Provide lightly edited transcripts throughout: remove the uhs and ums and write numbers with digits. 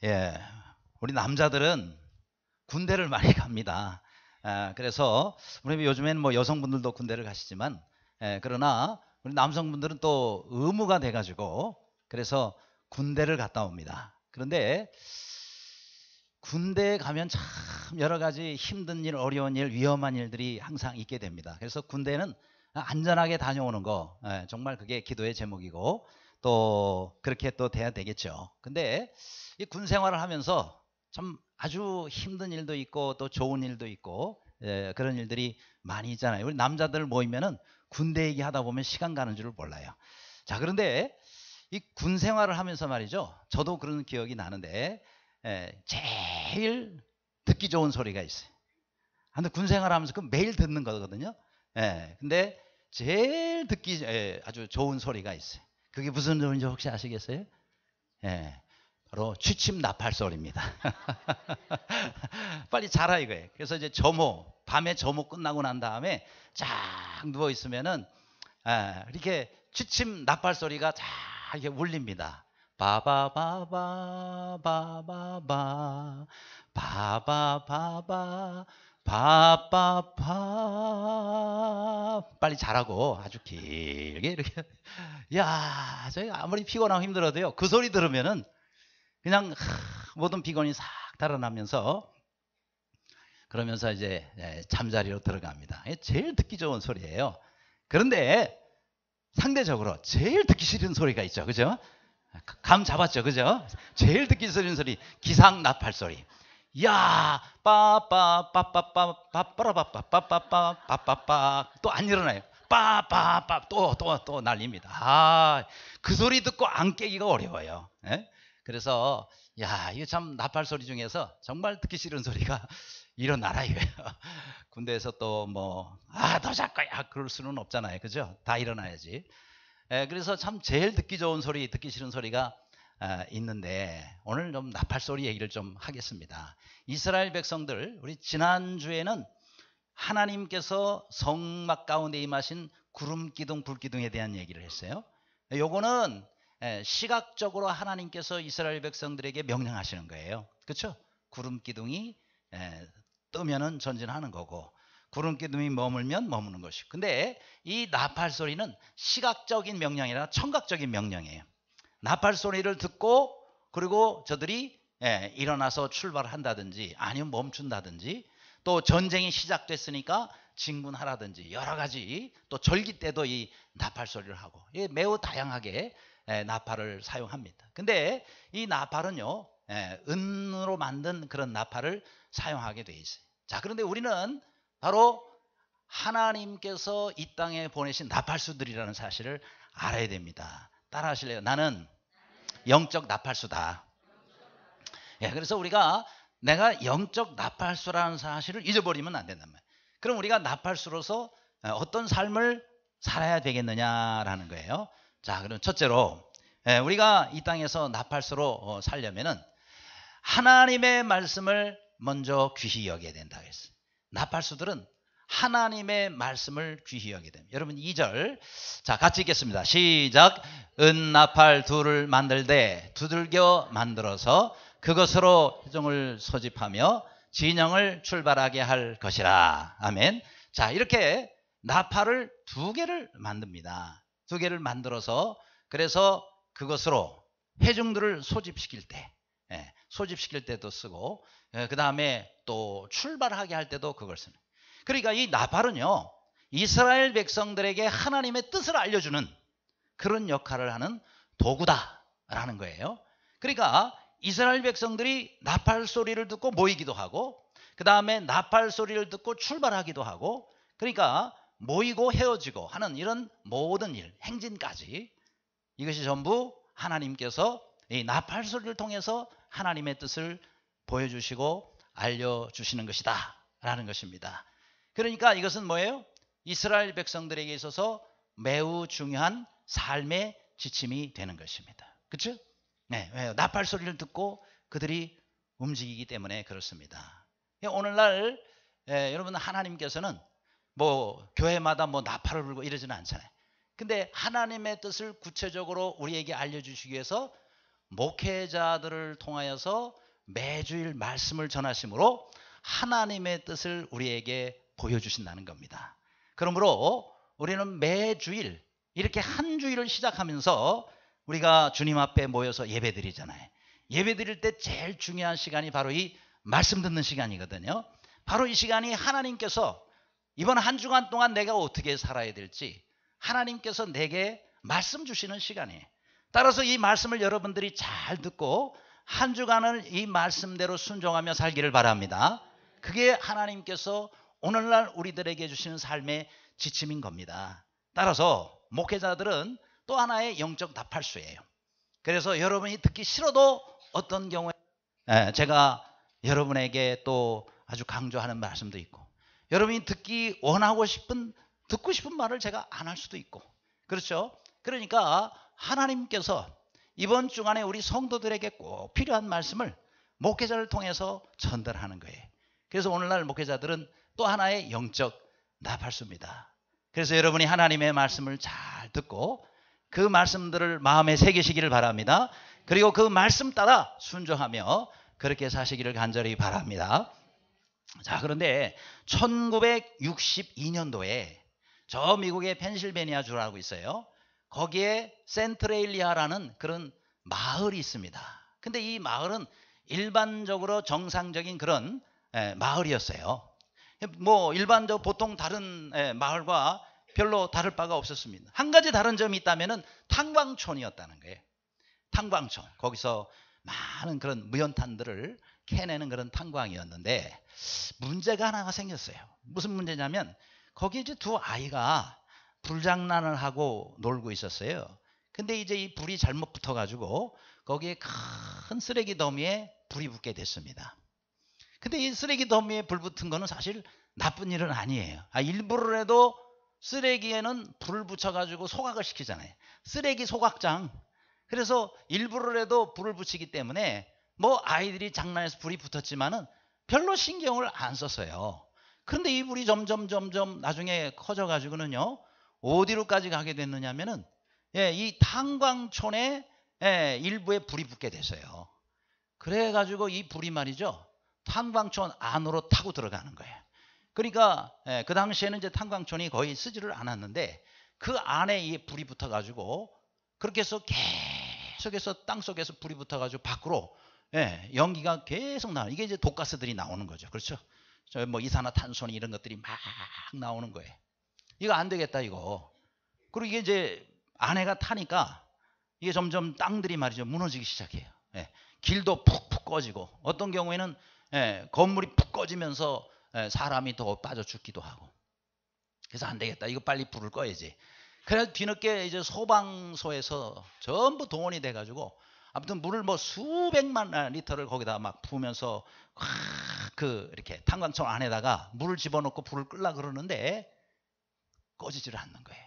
예, 우리 남자들은 군대를 많이 갑니다. 그래서 우리 요즘에는 뭐 여성분들도 군대를 가시지만, 그러나 우리 남성분들은 또 의무가 돼가지고 그래서 군대를 갔다 옵니다. 그런데 군대에 가면 참 여러 가지 힘든 일, 어려운 일, 위험한 일들이 항상 있게 됩니다. 그래서 군대는 안전하게 다녀오는 거, 정말 그게 기도의 제목이고 또 그렇게 또 돼야 되겠죠. 근데 이 군 생활을 하면서 참 아주 힘든 일도 있고 또 좋은 일도 있고, 그런 일들이 많이 있잖아요. 우리 남자들 모이면은 군대 얘기하다 보면 시간 가는 줄을 몰라요. 자, 그런데 이 군 생활을 하면서 말이죠. 저도 그런 기억이 나는데, 제일 듣기 좋은 소리가 있어요. 근데 군 생활하면서 그 매일 듣는 거거든요. 근데 제일 듣기 아주 좋은 소리가 있어요. 그게 무슨 소리인지 혹시 아시겠어요? 바로 취침 나팔 소리입니다. 빨리 자라 이거예요. 그래서 이제 점호, 밤에 점호 끝나고 난 다음에 쫙 누워 있으면은 이렇게 취침 나팔 소리가 쫙 이렇게 울립니다. 바바바바 바바바 바바바바 바바바 빨리 자라고 아주 길게 이렇게. 야, 저희 아무리 피곤하고 힘들어도요 그 소리 들으면은 그냥 모든 피곤이 싹 달아나면서 그러면서 이제 잠자리로 들어갑니다. 제일 듣기 좋은 소리예요. 그런데 상대적으로 제일 듣기 싫은 소리가 있죠. 그죠? 감 잡았죠. 그죠? 제일 듣기 싫은 소리 기상 나팔 소리. 야, 빠빠빠빠빠빠빠빠빠빠빠빠빠 또 안 일어나요. 빠빠빠 또 날립니다. 그 소리 듣고 안 깨기가 어려워요. 그래서 야, 이거 참 나팔 소리 중에서 정말 듣기 싫은 소리가 일어나라 이거예요. 군대에서 또 뭐 더 잘 거야 그럴 수는 없잖아요. 그죠? 다 일어나야지. 그래서 참 제일 듣기 좋은 소리, 듣기 싫은 소리가 있는데 오늘 좀 나팔 소리 얘기를 좀 하겠습니다. 이스라엘 백성들, 우리 지난주에는 하나님께서 성막 가운데 임하신 구름 기둥, 불 기둥에 대한 얘기를 했어요. 요거는 시각적으로 하나님께서 이스라엘 백성들에게 명령하시는 거예요. 그렇죠? 구름 기둥이 뜨면은 전진하는 거고 구름 기둥이 머물면 머무는 것이고. 근데 이 나팔 소리는 시각적인 명령이 아니라 청각적인 명령이에요. 나팔 소리를 듣고 그리고 저들이 일어나서 출발을 한다든지 아니면 멈춘다든지 또 전쟁이 시작됐으니까 진군하라든지 여러 가지 또 절기 때도 이 나팔 소리를 하고 매우 다양하게 나팔을 사용합니다. 근데 이 나팔은요 은으로 만든 그런 나팔을 사용하게 돼 있어요. 자, 그런데 우리는 바로 하나님께서 이 땅에 보내신 나팔수들이라는 사실을 알아야 됩니다. 따라 하실래요? 나는 영적 나팔수다. 그래서 우리가 내가 영적 나팔수라는 사실을 잊어버리면 안 된단 말이에요. 그럼 우리가 나팔수로서 어떤 삶을 살아야 되겠느냐라는 거예요. 자, 그럼 첫째로 우리가 이 땅에서 나팔수로 살려면은 하나님의 말씀을 먼저 귀히 여겨야 된다고 했어요. 나팔수들은 하나님의 말씀을 귀히 여기게 됩니다. 여러분 2절 자 같이 읽겠습니다. 시작. 은나팔 둘을 만들되 두들겨 만들어서 그것으로 회중을 소집하며 진영을 출발하게 할 것이라. 아멘. 자, 이렇게 나팔을 2개를 만듭니다. 2개를 만들어서 그래서 그것으로 회중들을 소집시킬 때 소집시킬 때도 쓰고 그 다음에 또 출발하게 할 때도 그걸 쓰는. 그러니까 이 나팔은요 이스라엘 백성들에게 하나님의 뜻을 알려주는 그런 역할을 하는 도구다라는 거예요. 그러니까 이스라엘 백성들이 나팔 소리를 듣고 모이기도 하고 그 다음에 나팔 소리를 듣고 출발하기도 하고 그러니까 모이고 헤어지고 하는 이런 모든 일 행진까지 이것이 전부 하나님께서 이 나팔 소리를 통해서 하나님의 뜻을 보여주시고 알려주시는 것이다 라는 것입니다. 그러니까 이것은 뭐예요? 이스라엘 백성들에게 있어서 매우 중요한 삶의 지침이 되는 것입니다. 그렇죠? 나팔 소리를 듣고 그들이 움직이기 때문에 그렇습니다. 오늘날 여러분 하나님께서는 뭐 교회마다 뭐 나팔을 불고 이러지는 않잖아요. 근데 하나님의 뜻을 구체적으로 우리에게 알려주시기 위해서 목회자들을 통하여서 매주일 말씀을 전하심으로 하나님의 뜻을 우리에게 보여주신다는 겁니다. 그러므로 우리는 매주일 이렇게 한 주일을 시작하면서 우리가 주님 앞에 모여서 예배 드리잖아요. 예배 드릴 때 제일 중요한 시간이 바로 이 말씀 듣는 시간이거든요. 바로 이 시간이 하나님께서 이번 한 주간 동안 내가 어떻게 살아야 될지 하나님께서 내게 말씀 주시는 시간이에요. 따라서 이 말씀을 여러분들이 잘 듣고 한 주간을 이 말씀대로 순종하며 살기를 바랍니다. 그게 하나님께서 오늘날 우리들에게 주시는 삶의 지침인 겁니다. 따라서 목회자들은 또 하나의 영적 나팔수예요. 그래서 여러분이 듣기 싫어도 어떤 경우에 제가 여러분에게 또 아주 강조하는 말씀도 있고, 여러분이 듣기 원하고 싶은 듣고 싶은 말을 제가 안 할 수도 있고, 그렇죠? 그러니까 하나님께서 이번 주간에 우리 성도들에게 꼭 필요한 말씀을 목회자를 통해서 전달하는 거예요. 그래서 오늘날 목회자들은 또 하나의 영적 나팔수입니다. 그래서 여러분이 하나님의 말씀을 잘 듣고 그 말씀들을 마음에 새기시기를 바랍니다. 그리고 그 말씀 따라 순종하며 그렇게 사시기를 간절히 바랍니다. 자, 그런데 1962년도에 저 미국의 펜실베니아 주라고 있어요. 거기에 센트레일리아라는 그런 마을이 있습니다. 근데 이 마을은 일반적으로 정상적인 그런 마을이었어요. 뭐 일반적 보통 다른 마을과 별로 다를 바가 없었습니다. 한 가지 다른 점이 있다면은 탄광촌이었다는 거예요. 탄광촌. 거기서 많은 그런 무연탄들을 캐내는 그런 탄광이었는데 문제가 하나가 생겼어요. 무슨 문제냐면 거기에 이제 두 아이가 불장난을 하고 놀고 있었어요. 근데 이제 이 불이 잘못 붙어가지고 거기에 큰 쓰레기 더미에 불이 붙게 됐습니다. 근데 이 쓰레기 더미에 불 붙은 거는 사실 나쁜 일은 아니에요. 일부러라도 쓰레기에는 불을 붙여가지고 소각을 시키잖아요. 쓰레기 소각장. 그래서 일부러라도 불을 붙이기 때문에 뭐 아이들이 장난해서 불이 붙었지만은 별로 신경을 안 썼어요. 그런데 이 불이 점점 나중에 커져가지고는요, 어디로까지 가게 됐느냐면은 이 탄광촌의 일부에 불이 붙게 됐어요. 그래가지고 이 불이 말이죠, 탄광촌 안으로 타고 들어가는 거예요. 그러니까 그 당시에는 이제 탄광촌이 거의 쓰지를 않았는데 그 안에 이 불이 붙어가지고 그렇게 해서 계속해서 땅속에서 불이 붙어가지고 밖으로 연기가 계속 나와요. 이게 이제 독가스들이 나오는 거죠. 그렇죠? 뭐 이산화탄소니 이런 것들이 막 나오는 거예요. 이거 안 되겠다 이거. 그리고 이게 이제 안에가 타니까 이게 점점 땅들이 말이죠 무너지기 시작해요. 길도 푹푹 꺼지고 어떤 경우에는 건물이 푹 꺼지면서 사람이 더 빠져 죽기도 하고. 그래서 안 되겠다. 이거 빨리 불을 꺼야지. 그래서 뒤늦게 이제 소방서에서 전부 동원이 돼가지고 아무튼 물을 뭐 수백만 리터를 거기다 막 부으면서 이렇게 탄광촌 안에다가 물을 집어넣고 불을 끌라 그러는데 꺼지지를 않는 거예요.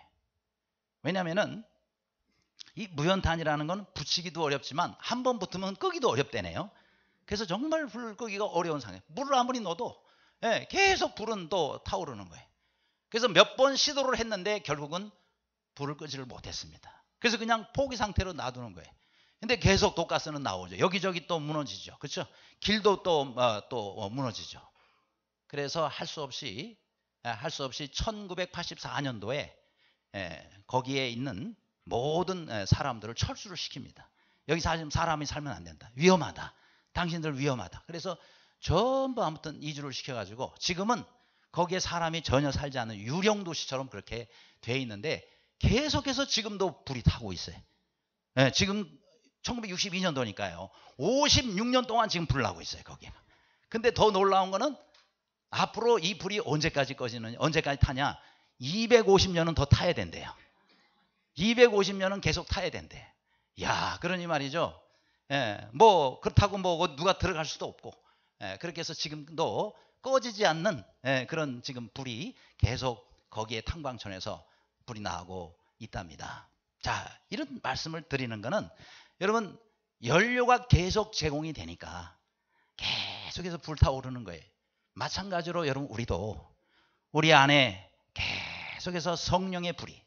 왜냐면은 이 무연탄이라는 건 붙이기도 어렵지만 한 번 붙으면 끄기도 어렵대네요. 그래서 정말 불을 끄기가 어려운 상황이에요. 물을 아무리 넣어도 계속 불은 또 타오르는 거예요. 그래서 몇 번 시도를 했는데 결국은 불을 끄지를 못했습니다. 그래서 그냥 포기 상태로 놔두는 거예요. 근데 계속 독가스는 나오죠. 여기저기 또 무너지죠. 그렇죠? 길도 또 무너지죠. 그래서 할 수 없이 1984년도에 거기에 있는 모든 사람들을 철수를 시킵니다. 여기 사람이 살면 안 된다. 위험하다. 당신들 위험하다. 그래서 전부 아무튼 이주를 시켜가지고 지금은 거기에 사람이 전혀 살지 않는 유령 도시처럼 그렇게 돼 있는데 계속해서 지금도 불이 타고 있어요. 지금 1962년도니까요. 56년 동안 지금 불 나고 있어요, 거기는. 근데 더 놀라운 거는 앞으로 이 불이 언제까지 타냐? 250년은 더 타야 된대요. 250년은 계속 타야 된대. 야, 그러니 말이죠. 뭐 그렇다고 뭐 누가 들어갈 수도 없고. 그렇게 해서 지금도 꺼지지 않는 그런 지금 불이 계속 거기에 탄광촌에서 불이 나고 있답니다. 자, 이런 말씀을 드리는 거는 여러분 연료가 계속 제공이 되니까 계속해서 불타오르는 거예요. 마찬가지로 여러분 우리도 우리 안에 계속해서 성령의 불이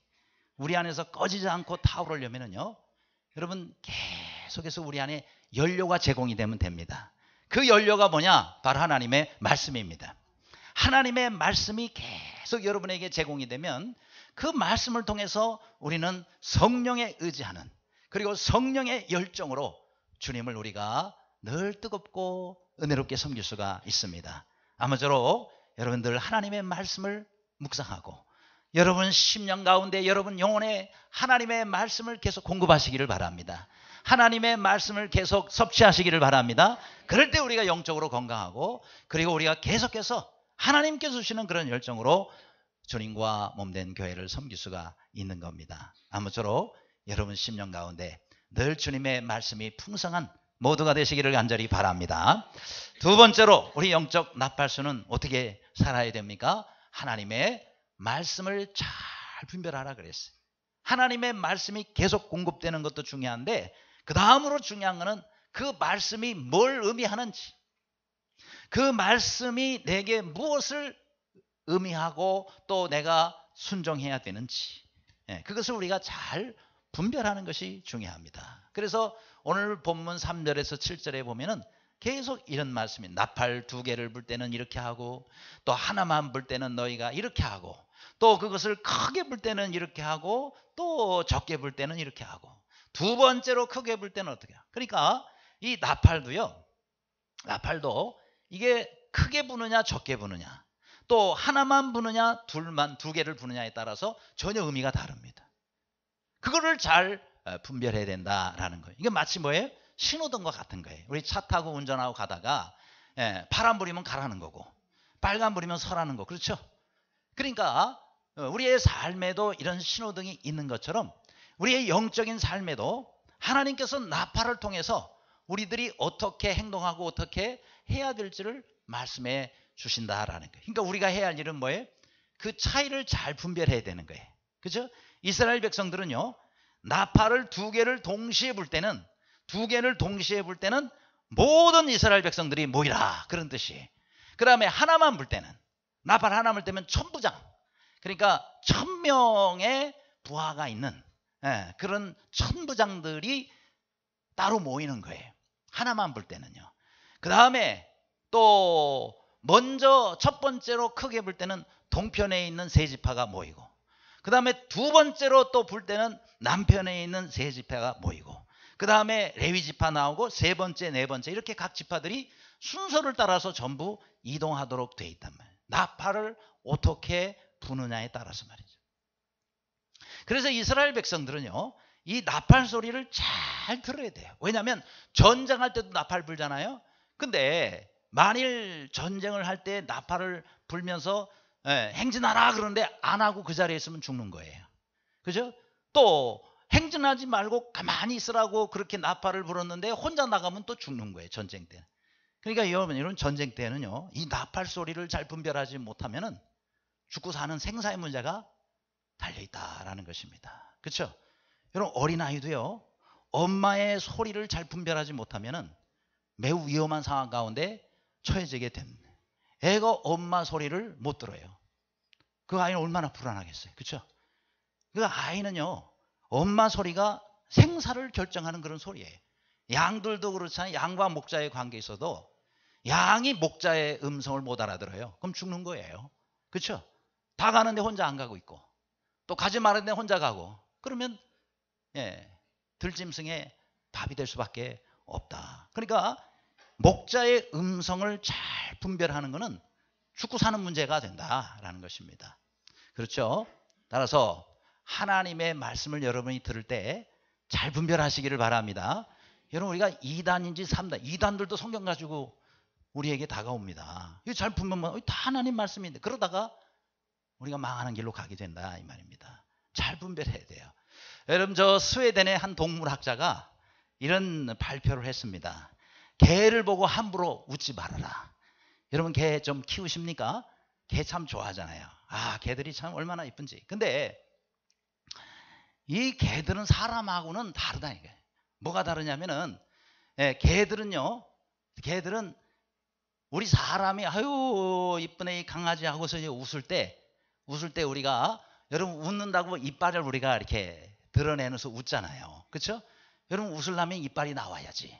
우리 안에서 꺼지지 않고 타오르려면요, 여러분 계속해서 우리 안에 연료가 제공이 되면 됩니다. 그 연료가 뭐냐? 바로 하나님의 말씀입니다. 하나님의 말씀이 계속 여러분에게 제공이 되면 그 말씀을 통해서 우리는 성령에 의지하는, 그리고 성령의 열정으로 주님을 우리가 늘 뜨겁고 은혜롭게 섬길 수가 있습니다. 아무쪼록 여러분들 하나님의 말씀을 묵상하고 여러분 심령 가운데 여러분 영혼에 하나님의 말씀을 계속 공급하시기를 바랍니다. 하나님의 말씀을 계속 섭취하시기를 바랍니다. 그럴 때 우리가 영적으로 건강하고, 그리고 우리가 계속해서 하나님께서 주시는 그런 열정으로 주님과 몸된 교회를 섬길 수가 있는 겁니다. 아무쪼록 여러분 심령 가운데 늘 주님의 말씀이 풍성한 모두가 되시기를 간절히 바랍니다. 두 번째로 우리 영적 나팔수는 어떻게 살아야 됩니까? 하나님의 말씀을 잘 분별하라 그랬어요. 하나님의 말씀이 계속 공급되는 것도 중요한데, 그 다음으로 중요한 것은 그 말씀이 뭘 의미하는지, 그 말씀이 내게 무엇을 의미하고 또 내가 순종해야 되는지, 그것을 우리가 잘 분별하는 것이 중요합니다. 그래서 오늘 본문 3절에서 7절에 보면은 계속 이런 말씀이, 나팔 2개를 불 때는 이렇게 하고, 또 하나만 불 때는 너희가 이렇게 하고, 또 그것을 크게 불 때는 이렇게 하고, 또 적게 불 때는 이렇게 하고, 두 번째로 크게 불 때는 어떻게 해요? 그러니까 이 나팔도 이게 크게 부느냐 적게 부느냐, 또 하나만 부느냐 두 개를 부느냐에 따라서 전혀 의미가 다릅니다. 그거를 잘 분별해야 된다라는 거예요. 이게 마치 뭐예요? 신호등과 같은 거예요. 우리 차 타고 운전하고 가다가 파란 불이면 가라는 거고 빨간 불이면 서라는 거, 그렇죠? 그러니까 우리의 삶에도 이런 신호등이 있는 것처럼 우리의 영적인 삶에도 하나님께서 나팔을 통해서 우리들이 어떻게 행동하고 어떻게 해야 될지를 말씀해 주신다라는 거예요. 그러니까 우리가 해야 할 일은 뭐예요? 그 차이를 잘 분별해야 되는 거예요. 그죠? 이스라엘 백성들은요, 나팔을 2개를 동시에 불 때는, 2개를 동시에 불 때는 모든 이스라엘 백성들이 모이라, 그런 뜻이에요. 그 다음에 하나만 불 때는, 나팔 하나 불 때면 천부장, 그러니까 1000명의 부하가 있는 그런 천부장들이 따로 모이는 거예요. 하나만 불 때는요. 그 다음에 또 먼저 첫 번째로 크게 불 때는 동편에 있는 세 지파가 모이고, 그 다음에 두 번째로 또 불 때는 남편에 있는 세 지파가 모이고, 그 다음에 레위 지파 나오고 세 번째, 네 번째, 이렇게 각 지파들이 순서를 따라서 전부 이동하도록 돼 있단 말이에요. 나팔을 어떻게 부느냐에 따라서 말이죠. 그래서 이스라엘 백성들은요, 이 나팔 소리를 잘 들어야 돼요. 왜냐하면 전쟁할 때도 나팔 불잖아요. 근데 만일 전쟁을 할 때 나팔을 불면서 행진하라 그러는데 안 하고 그 자리에 있으면 죽는 거예요. 그죠? 또 행진하지 말고 가만히 있으라고 그렇게 나팔을 불었는데 혼자 나가면 또 죽는 거예요, 전쟁 때. 그러니까 여러분, 이런 전쟁 때는요, 이 나팔 소리를 잘 분별하지 못하면은 죽고 사는 생사의 문제가 달려있다라는 것입니다. 그렇죠? 여러분, 어린아이도요, 엄마의 소리를 잘 분별하지 못하면은 매우 위험한 상황 가운데 처해지게 됩니다. 애가 엄마 소리를 못 들어요. 그 아이는 얼마나 불안하겠어요. 그렇죠? 그 아이는요, 엄마 소리가 생사를 결정하는 그런 소리예요. 양들도 그렇잖아요. 양과 목자의 관계에 있어도 양이 목자의 음성을 못 알아들어요. 그럼 죽는 거예요. 그렇죠? 다 가는데 혼자 안 가고 있고, 또 가지 말았는데 혼자 가고, 그러면 들짐승의 밥이 될 수밖에 없다. 그러니까 목자의 음성을 잘 분별하는 것은 죽고 사는 문제가 된다라는 것입니다. 그렇죠? 따라서 하나님의 말씀을 여러분이 들을 때 잘 분별하시기를 바랍니다. 여러분, 우리가 2단인지 3단, 2단들도 성경 가지고 우리에게 다가옵니다. 이거 잘 분별하면 다 하나님 말씀인데, 그러다가 우리가 망하는 길로 가게 된다 이 말입니다. 잘 분별해야 돼요. 여러분, 저 스웨덴의 한 동물학자가 이런 발표를 했습니다. 개를 보고 함부로 웃지 말아라. 여러분, 개 좀 키우십니까? 개 참 좋아하잖아요. 개들이 참 얼마나 이쁜지. 근데 이 개들은 사람하고는 다르다 이게. 뭐가 다르냐면은 개들은 우리 사람이 아유 이쁘네 이 강아지 하고서 웃을 때 우리가, 여러분, 웃는다고 이빨을 우리가 이렇게 드러내면서 웃잖아요. 그렇죠? 여러분 웃으려면 이빨이 나와야지.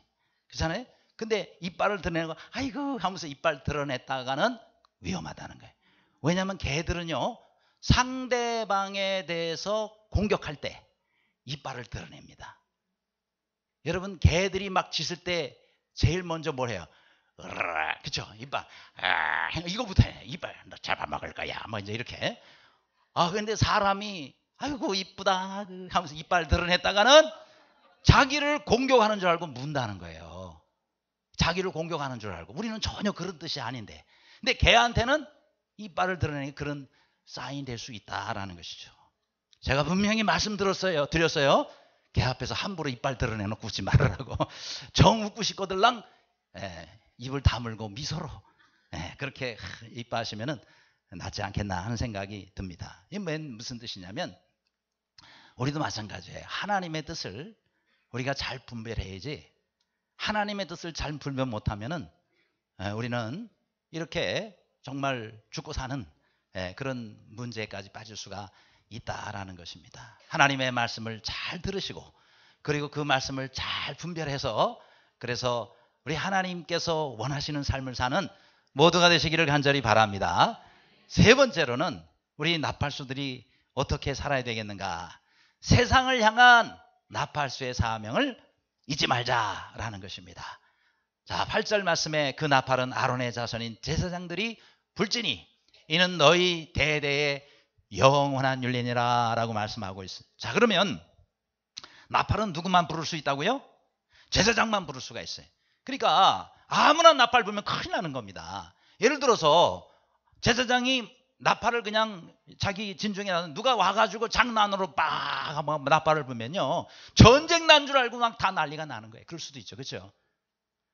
그렇잖아요? 근데 이빨을 드러내고 아이고 하면서 이빨 드러냈다가는 위험하다는 거예요. 왜냐하면 개들은요 상대방에 대해서 공격할 때 이빨을 드러냅니다. 여러분 개들이 막 짖을 때 제일 먼저 뭘 해요? 그쵸? 이빨 이거부터 해. 이빨 너 잡아먹을 거야. 뭐 이제 이렇게. 근데 사람이 아이고 이쁘다 하면서 이빨 드러냈다가는 자기를 공격하는 줄 알고 문다는 거예요. 자기를 공격하는 줄 알고. 우리는 전혀 그런 뜻이 아닌데. 근데 개한테는 이빨을 드러내는 그런 사인이 될 수 있다라는 것이죠. 제가 분명히 말씀드렸어요. 개 앞에서 함부로 이빨 드러내놓고 웃지 말으라고. 정 웃고 싶거들랑 입을 다물고 미소로 그렇게 이뻐하시면은 낫지 않겠나 하는 생각이 듭니다. 이게 무슨 뜻이냐면 우리도 마찬가지예요. 하나님의 뜻을 우리가 잘 분별해야지. 하나님의 뜻을 잘 분별 못하면은 우리는 이렇게 정말 죽고 사는 그런 문제까지 빠질 수가 있다라는 것입니다. 하나님의 말씀을 잘 들으시고 그리고 그 말씀을 잘 분별해서 그래서 우리 하나님께서 원하시는 삶을 사는 모두가 되시기를 간절히 바랍니다. 세 번째로는 우리 나팔수들이 어떻게 살아야 되겠는가? 세상을 향한 나팔수의 사명을 잊지 말자라는 것입니다. 자, 8절 말씀에 그 나팔은 아론의 자손인 제사장들이 불지니 이는 너희 대대의 영원한 율례니라 라고 말씀하고 있어요. 자, 그러면 나팔은 누구만 부를 수 있다고요? 제사장만 부를 수가 있어요. 그러니까 아무나 나팔 불면 큰일 나는 겁니다. 예를 들어서 제사장이 나팔을 그냥 자기 진중에 누가 와가지고 장난으로 빡 나팔을 불면요 전쟁 난 줄 알고 막 다 난리가 나는 거예요. 그럴 수도 있죠. 그렇죠?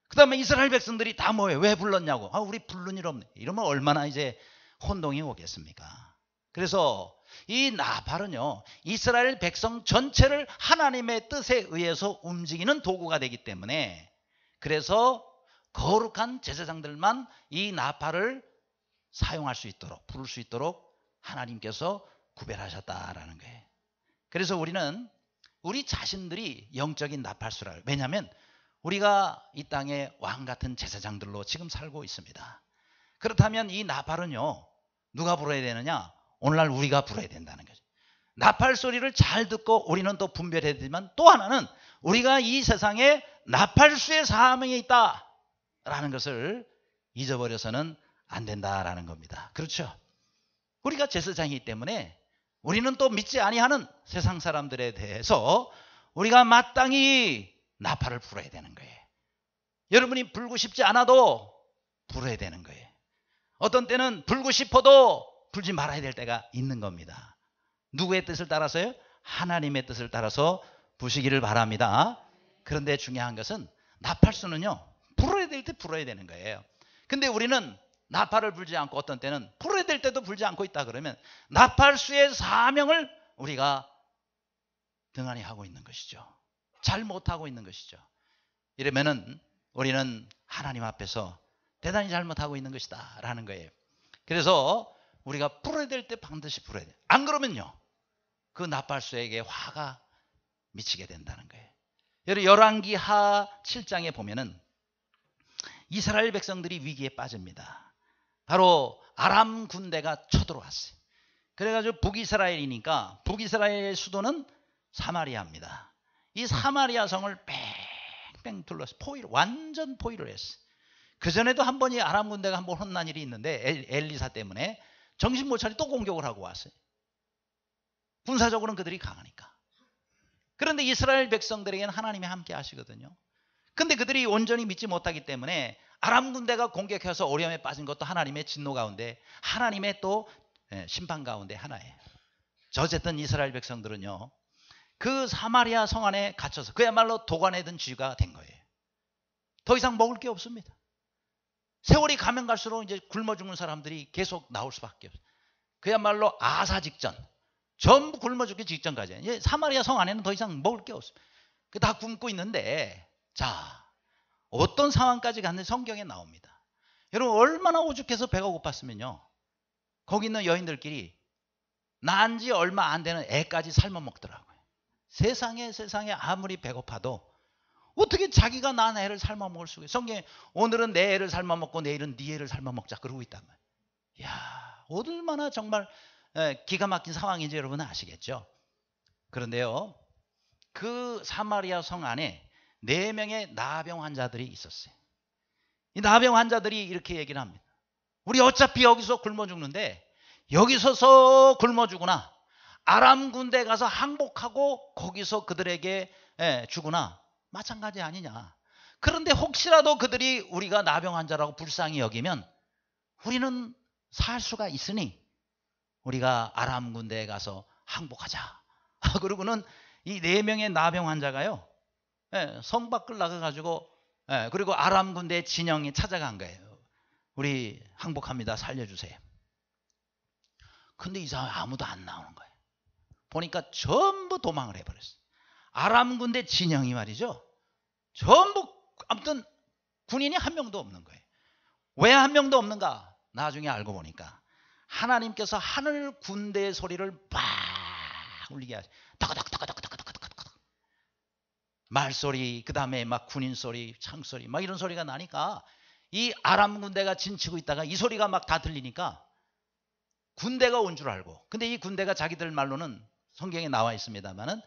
그 다음에 이스라엘 백성들이 다 뭐예요? 왜 불렀냐고. 우리 부른 일 없네. 이러면 얼마나 이제 혼동이 오겠습니까? 그래서 이 나팔은요 이스라엘 백성 전체를 하나님의 뜻에 의해서 움직이는 도구가 되기 때문에 그래서 거룩한 제사장들만 이 나팔을 사용할 수 있도록 부를 수 있도록 하나님께서 구별하셨다라는 거예요. 그래서 우리는 우리 자신들이 영적인 나팔수라. 왜냐하면 우리가 이 땅에 왕같은 제사장들로 지금 살고 있습니다. 그렇다면 이 나팔은요 누가 불어야 되느냐? 오늘날 우리가 불어야 된다는 거죠. 나팔 소리를 잘 듣고 우리는 또 분별해야 되지만 또 하나는 우리가 이 세상에 나팔수의 사명이 있다라는 것을 잊어버려서는 안 된다라는 겁니다. 그렇죠? 우리가 제사장이기 때문에 우리는 또 믿지 아니하는 세상 사람들에 대해서 우리가 마땅히 나팔을 불어야 되는 거예요. 여러분이 불고 싶지 않아도 불어야 되는 거예요. 어떤 때는 불고 싶어도 불지 말아야 될 때가 있는 겁니다. 누구의 뜻을 따라서요? 하나님의 뜻을 따라서 부시기를 바랍니다. 그런데 중요한 것은 나팔수는요 불어야 될 때 불어야 되는 거예요. 근데 우리는 나팔을 불지 않고 어떤 때는 불어야 될 때도 불지 않고 있다 그러면 나팔수의 사명을 우리가 등한히 하고 있는 것이죠. 잘 못하고 있는 것이죠. 이러면은 우리는 하나님 앞에서 대단히 잘못하고 있는 것이다 라는 거예요. 그래서 우리가 불어야 될 때 반드시 불어야 돼요. 안 그러면요 그 나팔수에게 화가 미치게 된다는 거예요. 여러분 열왕기하 7장에 보면은 이스라엘 백성들이 위기에 빠집니다. 바로 아람 군대가 쳐들어왔어요. 그래가지고 북이스라엘이니까 북이스라엘의 수도는 사마리아입니다. 이 사마리아 성을 뺑뺑 둘러서 완전 포위를 했어요. 그전에도 한 번이 아람 군대가 한 번 혼난 일이 있는데 엘리사 때문에 정신 못 차리고 또 공격을 하고 왔어요. 군사적으로는 그들이 강하니까. 그런데 이스라엘 백성들에게는 하나님이 함께 하시거든요. 근데 그들이 온전히 믿지 못하기 때문에 아람 군대가 공격해서 어려움에 빠진 것도 하나님의 진노 가운데 하나님의 또 심판 가운데 하나예요. 어쨌든 이스라엘 백성들은요 그 사마리아 성 안에 갇혀서 그야말로 도관에 든 쥐가 된 거예요. 더 이상 먹을 게 없습니다. 세월이 가면 갈수록 이제 굶어 죽는 사람들이 계속 나올 수밖에 없어요. 그야말로 아사 직전 전부 굶어 죽기 직전까지 이제 사마리아 성 안에는 더 이상 먹을 게 없어요. 다 굶고 있는데 자 어떤 상황까지 갔는지 성경에 나옵니다. 여러분 얼마나 오죽해서 배가 고팠으면요 거기 있는 여인들끼리 난 지 얼마 안 되는 애까지 삶아 먹더라고요. 세상에 아무리 배고파도 어떻게 자기가 낳은 애를 삶아 먹을 수가 있어요? 성경에 오늘은 내 애를 삶아 먹고 내일은 네 애를 삶아 먹자 그러고 있단 말이에요. 이야, 얼마나 정말 기가 막힌 상황인지 여러분은 아시겠죠? 그런데요, 그 사마리아 성 안에 4명의 나병 환자들이 있었어요. 이 나병 환자들이 이렇게 얘기를 합니다. 우리 어차피 여기서 굶어 죽는데 여기서서 굶어 죽으나 아람 군대 가서 항복하고 거기서 그들에게 주구나 마찬가지 아니냐. 그런데 혹시라도 그들이 우리가 나병 환자라고 불쌍히 여기면 우리는 살 수가 있으니 우리가 아람 군대에 가서 항복하자. 그러고는 이 4명의 나병 환자가요, 성 밖을 나가가지고 그리고 아람 군대 진영이 찾아간 거예요. 우리 항복합니다. 살려주세요. 근데 이 사람이 아무도 안 나오는 거예요. 보니까 전부 도망을 해버렸어요. 아람 군대 진영이 말이죠. 전부 아무튼 군인이 한 명도 없는 거예요. 왜 한 명도 없는가? 나중에 알고 보니까 하나님께서 하늘 군대의 소리를 빡 울리게 하시. 다가닥다가닥다가닥다가닥 말소리, 그 다음에 막 군인 소리, 창소리, 막 이런 소리가 나니까 이 아람 군대가 진치고 있다가 이 소리가 막 다 들리니까 군대가 온 줄 알고. 근데 이 군대가 자기들 말로는 성경에 나와 있습니다만은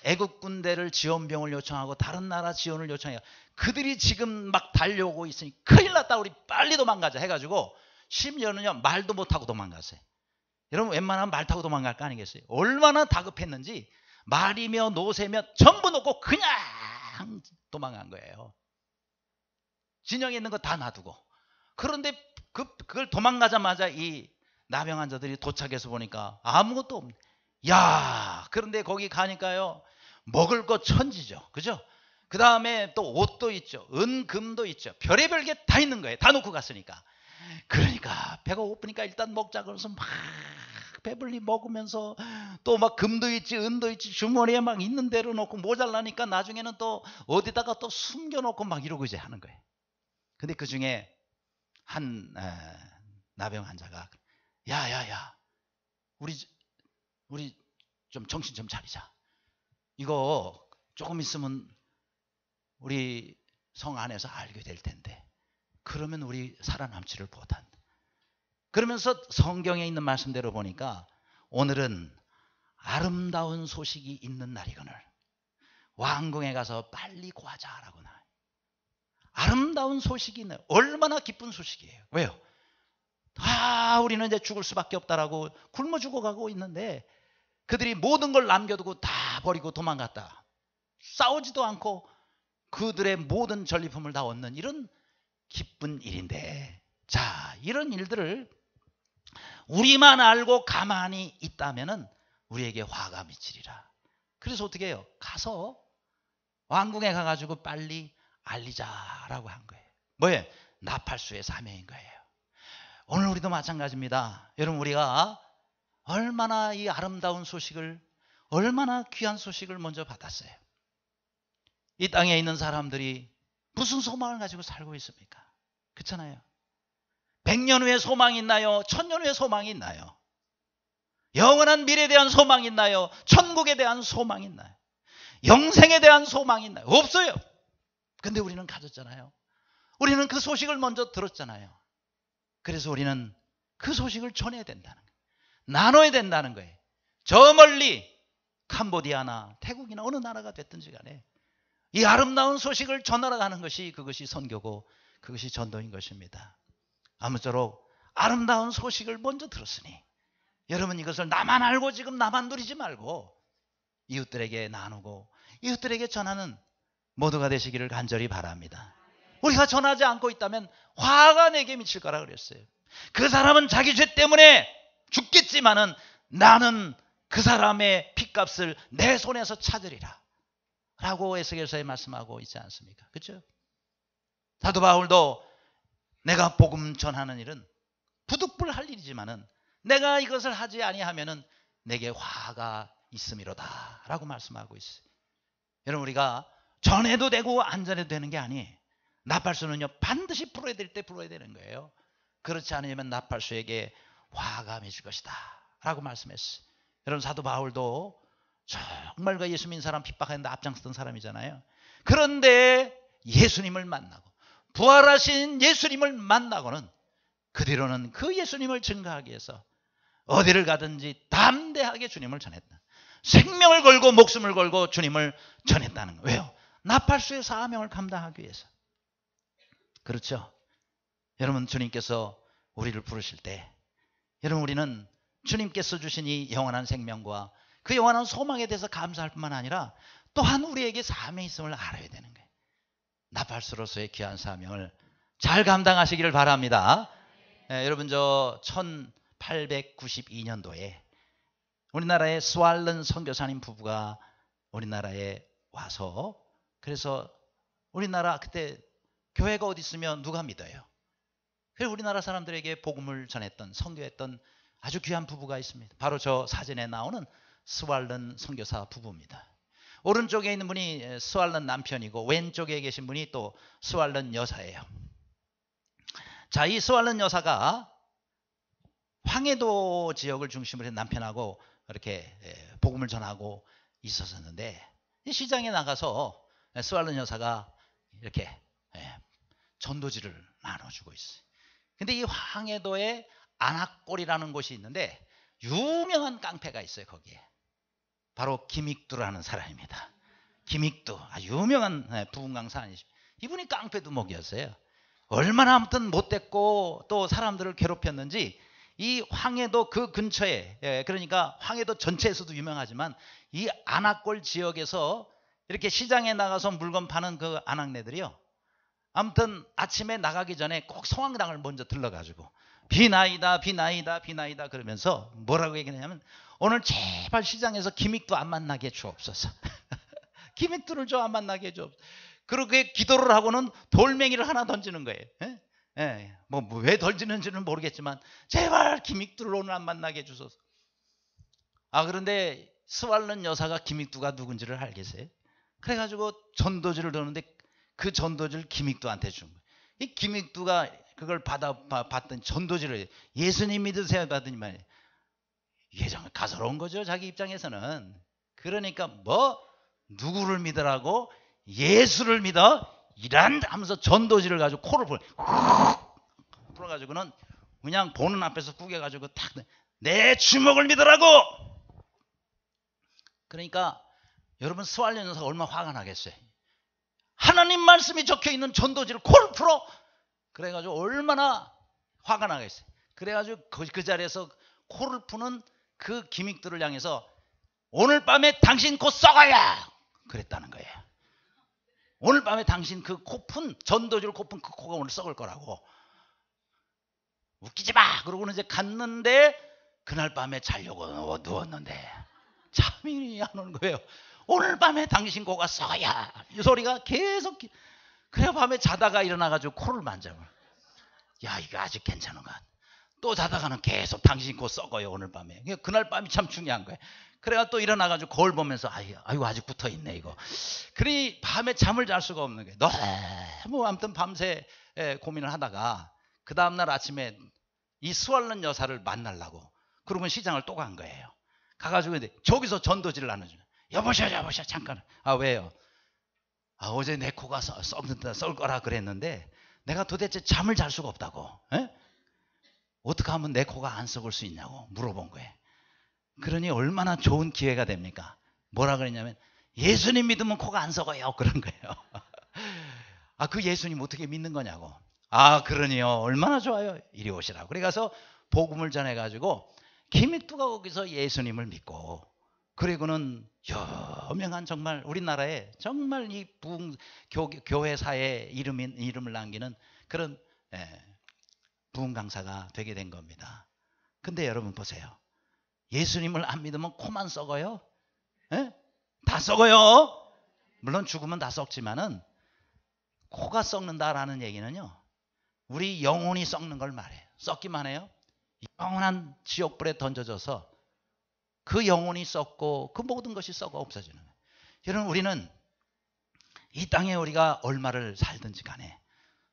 애국 군대를 지원병을 요청하고 다른 나라 지원을 요청해요. 그들이 지금 막 달려오고 있으니 큰일 났다, 우리 빨리 도망가자 해가지고 심지어는요 말도 못하고 도망갔어요. 여러분 웬만하면 말 타고 도망갈 거 아니겠어요? 얼마나 다급했는지 말이며 노새며 전부 놓고 그냥 도망간 거예요. 진영에 있는 거 다 놔두고. 그런데 그걸 도망가자마자 이 나병 환자들이 도착해서 보니까 아무것도 없네. 야, 그런데 거기 가니까요 먹을 거 천지죠. 그죠? 그 다음에 또 옷도 있죠. 은금도 있죠. 별의별 게 다 있는 거예요. 다 놓고 갔으니까. 그러니까 배가 고프니까 일단 먹자 그러면서 막 배불리 먹으면서 또 막 금도 있지 은도 있지 주머니에 막 있는 대로 놓고 모자라니까 나중에는 또 어디다가 또 숨겨놓고 막 이러고 이제 하는 거예요. 근데 그 중에 한 나병 환자가 야야야 우리 좀 정신 좀 차리자. 이거 조금 있으면 우리 성 안에서 알게 될 텐데 그러면 우리 살아남지를 못한다. 그러면서 성경에 있는 말씀대로 보니까 오늘은 아름다운 소식이 있는 날이거늘 왕궁에 가서 빨리 구하자라고 나와요. 아름다운 소식이 있는, 얼마나 기쁜 소식이에요. 왜요? 우리는 이제 죽을 수밖에 없다라고 굶어 죽어가고 있는데 그들이 모든 걸 남겨두고 다 버리고 도망갔다. 싸우지도 않고 그들의 모든 전리품을 다 얻는 이런 기쁜 일인데, 자, 이런 일들을 우리만 알고 가만히 있다면은 우리에게 화가 미치리라. 그래서 어떻게 해요? 가서 왕궁에 가가지고 빨리 알리자라고 한 거예요. 뭐예요? 나팔수의 사명인 거예요. 오늘 우리도 마찬가지입니다. 여러분, 우리가 얼마나 이 아름다운 소식을, 얼마나 귀한 소식을 먼저 받았어요. 이 땅에 있는 사람들이 무슨 소망을 가지고 살고 있습니까? 그렇잖아요. 100년 후에 소망이 있나요? 1000년 후에 소망이 있나요? 영원한 미래에 대한 소망이 있나요? 천국에 대한 소망이 있나요? 영생에 대한 소망이 있나요? 없어요. 근데 우리는 가졌잖아요. 우리는 그 소식을 먼저 들었잖아요. 그래서 우리는 그 소식을 전해야 된다는 거예요. 나눠야 된다는 거예요. 저 멀리 캄보디아나 태국이나 어느 나라가 됐든지 간에 이 아름다운 소식을 전하러 가는 것이, 그것이 선교고 그것이 전도인 것입니다. 아무쪼록 아름다운 소식을 먼저 들었으니 여러분, 이것을 나만 알고 지금 나만 누리지 말고 이웃들에게 나누고 이웃들에게 전하는 모두가 되시기를 간절히 바랍니다. 우리가 전하지 않고 있다면 화가 내게 미칠 거라 그랬어요. 그 사람은 자기 죄 때문에 죽겠지만은 나는 그 사람의 핏값을 내 손에서 찾으리라 라고 에스겔서에 말씀하고 있지 않습니까? 그렇죠? 사도 바울도 내가 복음 전하는 일은 부득불할 일이지만은 내가 이것을 하지 아니하면은 내게 화가 있음이로다 라고 말씀하고 있어요. 여러분, 우리가 전해도 되고 안 전해도 되는 게 아니에요. 나팔수는요 반드시 불어야 될 때 불어야 되는 거예요. 그렇지 않으면 나팔수에게 화가 맺을 것이다 라고 말씀했어요. 여러분, 사도 바울도 정말 그 예수 믿는 사람 핍박하는데 앞장섰던 사람이잖아요. 그런데 예수님을 만나고 부활하신 예수님을 만나고는 그 뒤로는 그 예수님을 증거하기 위해서 어디를 가든지 담대하게 주님을 전했다. 생명을 걸고 목숨을 걸고 주님을 전했다는 거예요. 왜요? 나팔수의 사명을 감당하기 위해서. 그렇죠? 여러분, 주님께서 우리를 부르실 때 여러분, 우리는 주님께서 주신 이 영원한 생명과 그 영원한 소망에 대해서 감사할 뿐만 아니라 또한 우리에게 사명이 있음을 알아야 되는 거예요. 나팔수로서의 귀한 사명을 잘 감당하시기를 바랍니다. 여러분, 저 1892년도에 우리나라의 스왈른 선교사님 부부가 우리나라에 와서, 그래서 우리나라 그때 교회가 어디 있으면 누가 믿어요? 그래서 우리나라 사람들에게 복음을 전했던, 선교했던 아주 귀한 부부가 있습니다. 바로 저 사진에 나오는 스왈른 선교사 부부입니다. 오른쪽에 있는 분이 스왈른 남편이고 왼쪽에 계신 분이 또 스왈른 여사예요. 자, 이 스왈른 여사가 황해도 지역을 중심으로 해서 남편하고 이렇게 복음을 전하고 있었는데, 시장에 나가서 스왈른 여사가 이렇게 전도지를 나눠주고 있어요. 근데 이 황해도에 안악골이라는 곳이 있는데 유명한 깡패가 있어요. 거기에 바로 김익두라는 사람입니다. 김익두, 유명한 부흥 강사 아니십니까? 이분이 깡패 두목이었어요. 얼마나 아무튼 못됐고 또 사람들을 괴롭혔는지 이 황해도 그 근처에, 그러니까 황해도 전체에서도 유명하지만 이 안악골 지역에서 이렇게 시장에 나가서 물건 파는 그 안악내들이요, 아무튼 아침에 나가기 전에 꼭 성황당을 먼저 들러가지고 비나이다 비나이다 비나이다 그러면서 뭐라고 얘기하냐면, 오늘 제발 시장에서 김익두 안 만나게 해주옵소서. 김익두를 좀 안 만나게 해주옵소서. 그렇게 기도를 하고는 돌멩이를 하나 던지는 거예요. 뭐 왜 던지는지는 모르겠지만 제발 김익두를 오늘 안 만나게 해주소서. 그런데 스왈른 여사가 김익두가 누군지를 알겠어요? 그래가지고 전도지를 드는데 그 전도지를 김익두한테 준 거예요. 이 김익두가 그걸 받던 전도지를 예수님 믿으세요 받더니 말이에요. 이게 정말 가소로운 거죠, 자기 입장에서는. 그러니까 뭐 누구를 믿으라고? 예수를 믿어? 이란 하면서 전도지를 가지고 코를 불어가지고는 그냥 보는 앞에서 구겨가지고 탁, 내 주먹을 믿으라고. 그러니까 여러분, 스왈른 여사가 얼마나 화가 나겠어요. 하나님 말씀이 적혀있는 전도지를 코를 풀어. 그래가지고 얼마나 화가 나겠어요. 그래가지고 그 자리에서 코를 푸는 그 김익두를 향해서 오늘 밤에 당신 코 썩어야 그랬다는 거예요. 오늘 밤에 당신 그 코푼, 전도지를 코푼 그 코가 오늘 썩을 거라고. 웃기지 마. 그러고는 이제 갔는데 그날 밤에 자려고 누웠는데 잠이 안 오는 거예요. 오늘 밤에 당신 코가 썩어야. 이 소리가 계속. 그래 밤에 자다가 일어나가지고 코를 만져요. 야, 이거 아직 괜찮은가. 또 자다가는 계속 당신 코 썩어요 오늘 밤에. 그날 밤이 참 중요한 거예요. 그래가 또 일어나가지고 거울 보면서 아이고 아직 붙어있네 이거. 그러니 밤에 잠을 잘 수가 없는 거예요. 너무 아무튼 밤새 고민을 하다가 그 다음날 아침에 이 스왈른 여사를 만나려고 그러면 시장을 또 간 거예요. 가가지고 이제 저기서 전도지를 나눠줘요. 여보셔 잠깐. 왜요? 어제 내 코가 썩을 거라 그랬는데 내가 도대체 잠을 잘 수가 없다고. 어떻게 하면 내 코가 안 썩을 수 있냐고 물어본 거예요. 그러니 얼마나 좋은 기회가 됩니까? 뭐라 그랬냐면, 예수님 믿으면 코가 안 썩어요 그런 거예요. 그 예수님 어떻게 믿는 거냐고. 그러니요. 얼마나 좋아요. 이리 오시라고. 그래 가서 복음을 전해가지고 김익두가 거기서 예수님을 믿고, 그리고는 유명한 정말 우리나라에 정말 이 교회사에 이름을 남기는 그런 부흥 강사가 되게 된 겁니다. 근데 여러분 보세요. 예수님을 안 믿으면 코만 썩어요? 다 썩어요. 물론 죽으면 다 썩지만은 코가 썩는다라는 얘기는요, 우리 영혼이 썩는 걸 말해요. 썩기만 해요. 영원한 지옥불에 던져져서 그 영혼이 썩고 그 모든 것이 썩어 없어지는 거예요. 여러분, 우리는 이 땅에 우리가 얼마를 살든지 간에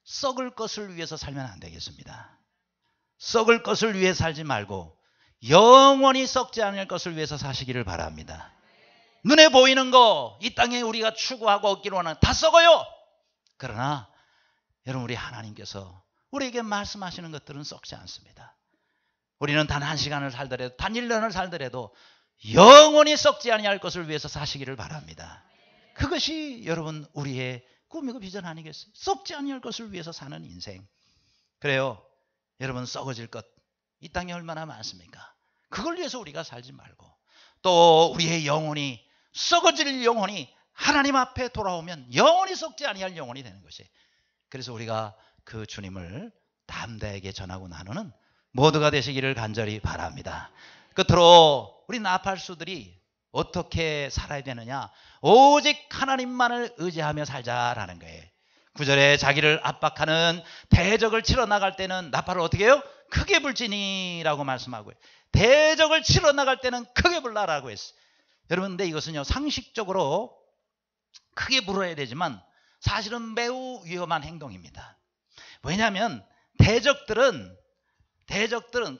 썩을 것을 위해서 살면 안 되겠습니다. 썩을 것을 위해 살지 말고 영원히 썩지 않을 것을 위해서 사시기를 바랍니다. 눈에 보이는 거, 이 땅에 우리가 추구하고 얻기로 하는 다 썩어요. 그러나 여러분, 우리 하나님께서 우리에게 말씀하시는 것들은 썩지 않습니다. 우리는 단 1시간을 살더라도, 단 1년을 살더라도 영원히 썩지 아니할 것을 위해서 사시기를 바랍니다. 그것이 여러분 우리의 꿈이고 비전 아니겠어요? 썩지 아니할 것을 위해서 사는 인생. 그래요. 여러분, 썩어질 것 이 땅에 얼마나 많습니까? 그걸 위해서 우리가 살지 말고, 또 우리의 영혼이, 썩어질 영혼이 하나님 앞에 돌아오면 영원히 썩지 아니할 영혼이 되는 것이. 그래서 우리가 그 주님을 담대하게 전하고 나누는 모두가 되시기를 간절히 바랍니다. 끝으로 우리 나팔수들이 어떻게 살아야 되느냐? 오직 하나님만을 의지하며 살자라는 거예요. 9절에 자기를 압박하는 대적을 치러 나갈 때는 나팔을 어떻게 해요? 크게 불지니라고 말씀하고요. 대적을 치러 나갈 때는 크게 불라라고 했어요. 여러분, 근데 이것은요, 상식적으로 크게 불어야 되지만 사실은 매우 위험한 행동입니다. 왜냐하면 대적들은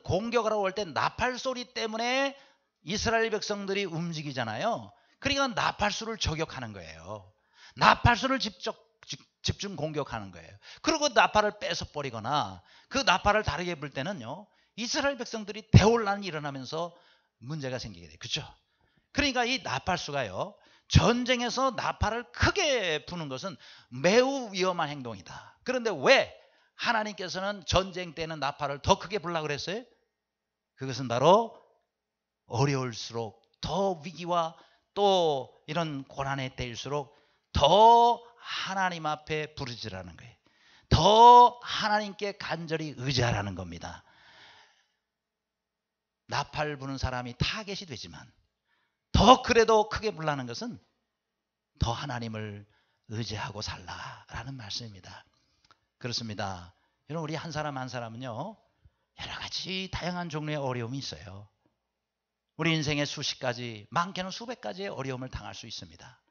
공격을 하고 올 때 나팔 소리 때문에 이스라엘 백성들이 움직이잖아요. 그러니까 나팔수를 저격하는 거예요. 나팔수를 집중 공격하는 거예요. 그리고 나팔을 뺏어 버리거나 그 나팔을 다르게 불 때는요, 이스라엘 백성들이 대혼란이 일어나면서 문제가 생기게 돼요. 그렇죠? 그러니까 이 나팔수가요, 전쟁에서 나팔을 크게 부는 것은 매우 위험한 행동이다. 그런데 왜 하나님께서는 전쟁 때는 나팔을 더 크게 불라고 그랬어요? 그것은 바로 어려울수록, 더 위기와 또 이런 고난의 때일수록 더 하나님 앞에 부르짖으라는 거예요. 더 하나님께 간절히 의지하라는 겁니다. 나팔 부는 사람이 타겟이 되지만 더 그래도 크게 불라는 것은 더 하나님을 의지하고 살라라는 말씀입니다. 그렇습니다. 여러분, 우리 한 사람 한 사람은요, 여러 가지 다양한 종류의 어려움이 있어요. 우리 인생의 수십 가지, 많게는 수백 가지의 어려움을 당할 수 있습니다.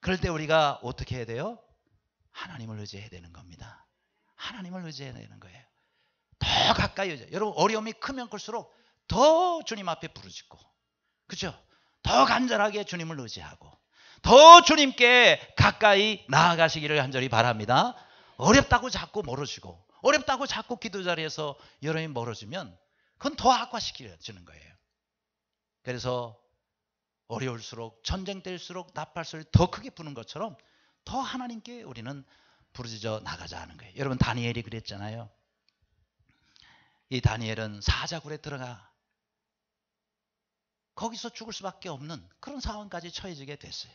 그럴 때 우리가 어떻게 해야 돼요? 하나님을 의지해야 되는 겁니다. 하나님을 의지해야 되는 거예요. 더 가까이 의지해요. 여러분, 어려움이 크면 클수록 더 주님 앞에 부르짖고, 그렇죠? 더 간절하게 주님을 의지하고 더 주님께 가까이 나아가시기를 간절히 바랍니다. 어렵다고 자꾸 멀어지고, 어렵다고 자꾸 기도 자리에서 여러분이 멀어지면 그건 더 악화시키는 거예요. 그래서 어려울수록, 전쟁 때일수록 나팔소리를 더 크게 부는 것처럼 더 하나님께 우리는 부르짖어 나가자 하는 거예요. 여러분, 다니엘이 그랬잖아요. 이 다니엘은 사자굴에 들어가 거기서 죽을 수밖에 없는 그런 상황까지 처해지게 됐어요.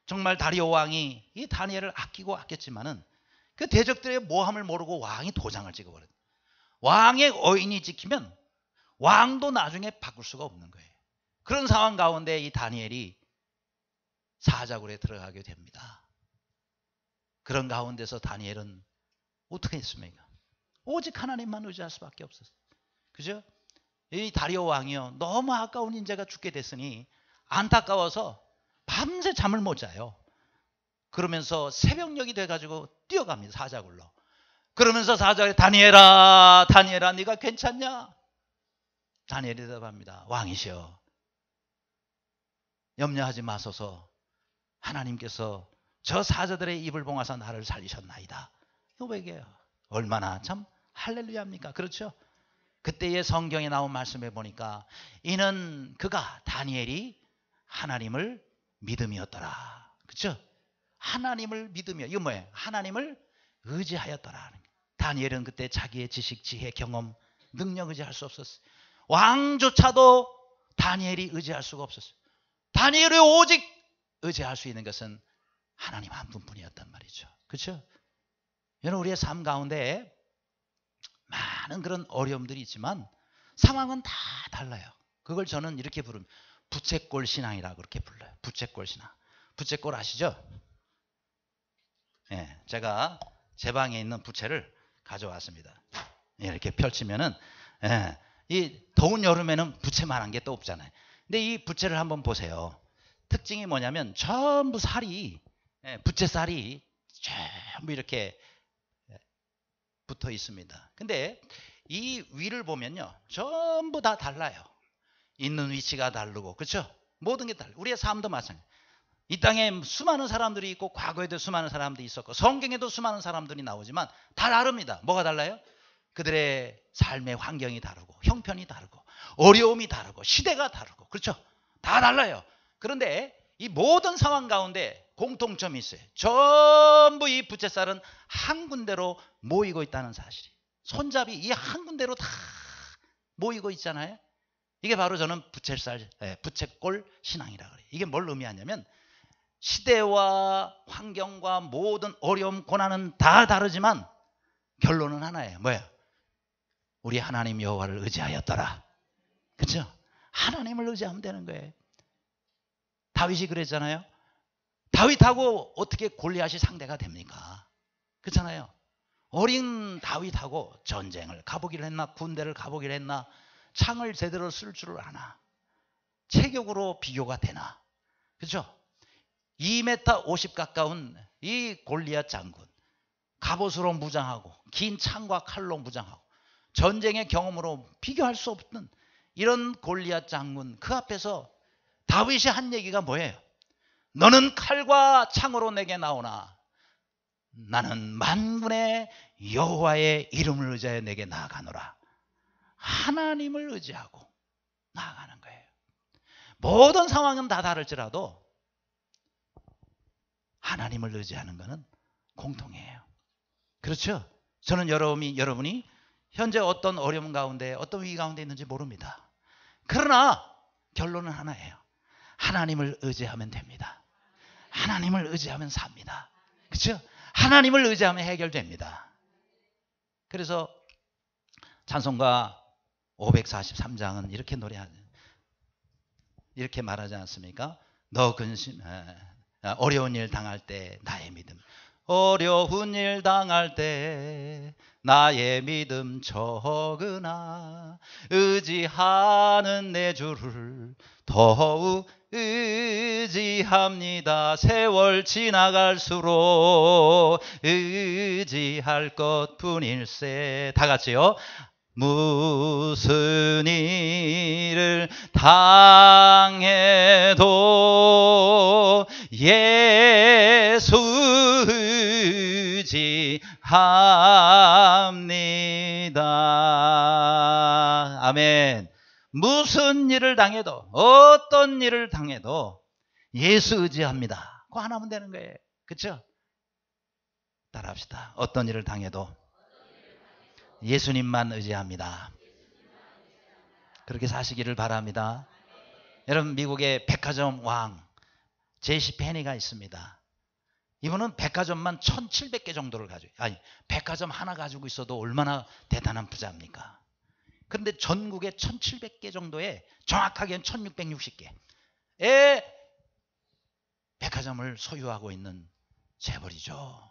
정말 다리오 왕이 이 다니엘을 아끼고 아꼈지만은 그 대적들의 모함을 모르고 왕이 도장을 찍어버렸어요. 왕의 어인이 찍히면 왕도 나중에 바꿀 수가 없는 거예요. 그런 상황 가운데 이 다니엘이 사자굴에 들어가게 됩니다. 그런 가운데서 다니엘은 어떻게 했습니까? 오직 하나님만 의지할 수밖에 없었어요. 그죠? 이 다리오 왕이요, 너무 아까운 인재가 죽게 됐으니 안타까워서 밤새 잠을 못 자요. 그러면서 새벽녘이 돼가지고 뛰어갑니다. 사자굴로. 그러면서 사자굴에 다니엘아, 다니엘아, 네가 괜찮냐? 다니엘이 대답합니다. 왕이시여, 염려하지 마소서. 하나님께서 저 사자들의 입을 봉하사 나를 살리셨나이다. 이거 왜게요? 얼마나 참 할렐루야입니까? 그렇죠? 그때의 성경에 나온 말씀에 보니까 이는 그가, 다니엘이 하나님을 믿음이었더라. 그렇죠? 하나님을 믿으며, 이거 뭐예요? 하나님을 의지하였더라. 다니엘은 그때 자기의 지식, 지혜, 경험, 능력 의지할 수 없었어요. 왕조차도 다니엘이 의지할 수가 없었어요. 다니엘이 오직 의지할 수 있는 것은 하나님 한 분뿐이었단 말이죠. 그렇죠? 여러분, 우리의 삶 가운데 많은 그런 어려움들이 있지만 상황은 다 달라요. 그걸 저는 이렇게 부릅니다. 부채꼴 신앙이라고 그렇게 불러요. 부채꼴 신앙. 부채꼴 아시죠? 예, 제가 제 방에 있는 부채를 가져왔습니다. 이렇게 펼치면은, 예, 이 더운 여름에는 부채만한 게 또 없잖아요. 근데 이 부채를 한번 보세요. 특징이 뭐냐면 전부 살이, 부채살이 전부 이렇게 붙어 있습니다. 근데 이 위를 보면요, 전부 다 달라요. 있는 위치가 다르고, 그렇죠? 모든 게 달라요. 우리의 삶도 마찬가지. 이 땅에 수많은 사람들이 있고 과거에도 수많은 사람들이 있었고 성경에도 수많은 사람들이 나오지만 다 다릅니다. 뭐가 달라요? 그들의 삶의 환경이 다르고 형편이 다르고 어려움이 다르고 시대가 다르고 그렇죠? 다 달라요. 그런데 이 모든 상황 가운데 공통점이 있어요. 전부 이 부채살은 한 군데로 모이고 있다는 사실이. 손잡이 이 한 군데로 다 모이고 있잖아요. 이게 바로 저는 부채꼴 신앙이라고 그래요. 이게 뭘 의미하냐면 시대와 환경과 모든 어려움, 고난은 다 다르지만 결론은 하나예요. 뭐예요? 우리 하나님 여호와를 의지하였더라. 그렇죠? 하나님을 의지하면 되는 거예요. 다윗이 그랬잖아요. 다윗하고 어떻게 골리앗이 상대가 됩니까? 그렇잖아요. 어린 다윗하고 전쟁을 가보기를 했나, 군대를 가보기를 했나, 창을 제대로 쓸 줄을 아나, 체격으로 비교가 되나. 그렇죠? 2m 50 가까운 이 골리앗 장군, 갑옷으로 무장하고 긴 창과 칼로 무장하고 전쟁의 경험으로 비교할 수 없는 이런 골리앗 장군, 그 앞에서 다윗이 한 얘기가 뭐예요? 너는 칼과 창으로 내게 나오나 나는 만군의 여호와의 이름을 의지하여 내게 나아가노라. 하나님을 의지하고 나아가는 거예요. 모든 상황은 다 다를지라도 하나님을 의지하는 것은 공통이에요. 그렇죠? 저는 여러분이 현재 어떤 어려움 가운데 어떤 위기 가운데 있는지 모릅니다. 그러나 결론은 하나예요. 하나님을 의지하면 됩니다. 하나님을 의지하면 삽니다. 그렇죠? 하나님을 의지하면 해결됩니다. 그래서 찬송가 543장은 이렇게 이렇게 말하지 않습니까? 너 근심 어려운 일 당할 때 나의 믿음, 어려운 일 당할 때 나의 믿음 적으나 의지하는 내 주를 더욱 의지합니다. 세월 지나갈수록 의지할 것뿐일세. 다 같이요. 무슨 일을 당해도 예수 의지합니다. 아멘. 무슨 일을 당해도 어떤 일을 당해도 예수 의지합니다. 그거 하나면 되는 거예요. 그렇죠? 따라합시다. 어떤 일을 당해도 예수님만 의지합니다. 그렇게 사시기를 바랍니다. 여러분, 미국의 백화점 왕 제시 페니가 있습니다. 이분은 백화점만 1700개 정도를 가지고, 백화점 하나 가지고 있어도 얼마나 대단한 부자입니까? 그런데 전국에 1700개 정도의, 정확하게는 1660개의 백화점을 소유하고 있는 재벌이죠.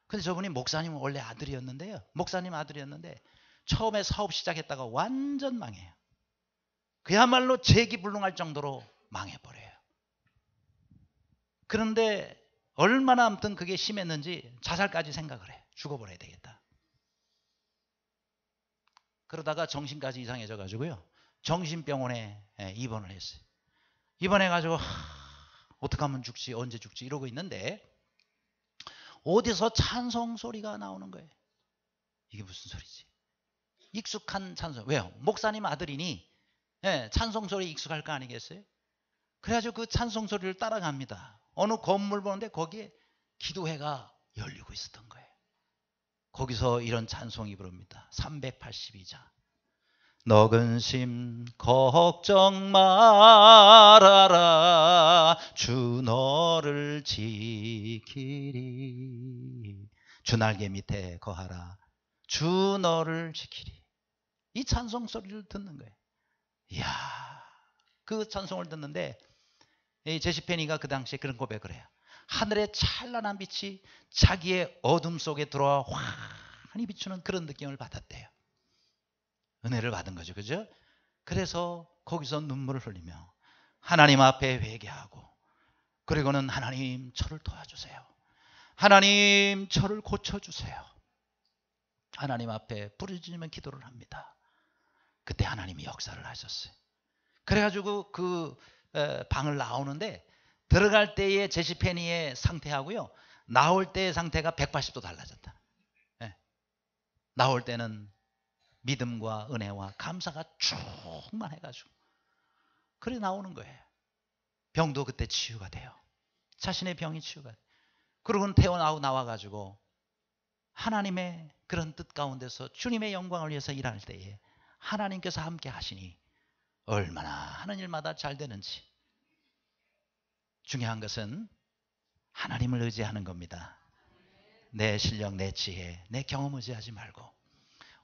근데 저분이 목사님 원래 아들이었는데요. 목사님 아들이었는데 처음에 사업 시작했다가 완전 망해요. 그야말로 재기불능할 정도로 망해버려요. 그런데 얼마나 아무튼 그게 심했는지 자살까지 생각을 해. 죽어버려야 되겠다. 그러다가 정신까지 이상해져 가지고요. 정신병원에 입원을 했어요. 입원해가지고 어떻게 하면 죽지, 언제 죽지 이러고 있는데 어디서 찬송 소리가 나오는 거예요. 이게 무슨 소리지? 익숙한 찬송. 왜요? 목사님 아들이니 찬송 소리 익숙할 거 아니겠어요? 그래가지고 그 찬송 소리를 따라갑니다. 어느 건물 보는데 거기에 기도회가 열리고 있었던 거예요. 거기서 이런 찬송이 부릅니다. 382자. 너 근심 걱정 말아라. 주 너를 지키리. 주 날개 밑에 거하라. 주 너를 지키리. 이 찬송 소리를 듣는 거예요. 이야, 그 찬송을 듣는데 제시페니가 그 당시에 그런 고백을 해요. 하늘의 찬란한 빛이 자기의 어둠 속에 들어와 환히 비추는 그런 느낌을 받았대요. 은혜를 받은 거죠. 그죠? 그래서 거기서 눈물을 흘리며 하나님 앞에 회개하고, 그리고는 하나님 저를 도와주세요. 하나님 저를 고쳐주세요. 하나님 앞에 부르짖으며 기도를 합니다. 그때 하나님이 역사를 하셨어요. 그래가지고 그 방을 나오는데 들어갈 때의 제시페니의 상태하고요. 나올 때의 상태가 180도 달라졌다. 예. 나올 때는 믿음과 은혜와 감사가 충만해가지고 그래 나오는 거예요. 병도 그때 치유가 돼요. 자신의 병이 치유가 돼요. 그러고는 태어나고 나와가지고 하나님의 그런 뜻 가운데서 주님의 영광을 위해서 일할 때에 하나님께서 함께 하시니 얼마나 하는 일마다 잘 되는지. 중요한 것은 하나님을 의지하는 겁니다. 내 실력, 내 지혜, 내 경험 의지하지 말고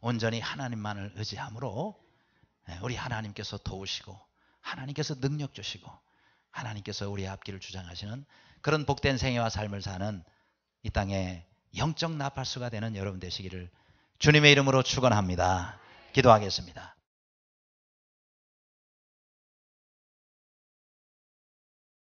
온전히 하나님만을 의지함으로 우리 하나님께서 도우시고 하나님께서 능력 주시고 하나님께서 우리의 앞길을 주장하시는 그런 복된 생애와 삶을 사는 이 땅의 영적 나팔수가 되는 여러분 되시기를 주님의 이름으로 축원합니다. 기도하겠습니다.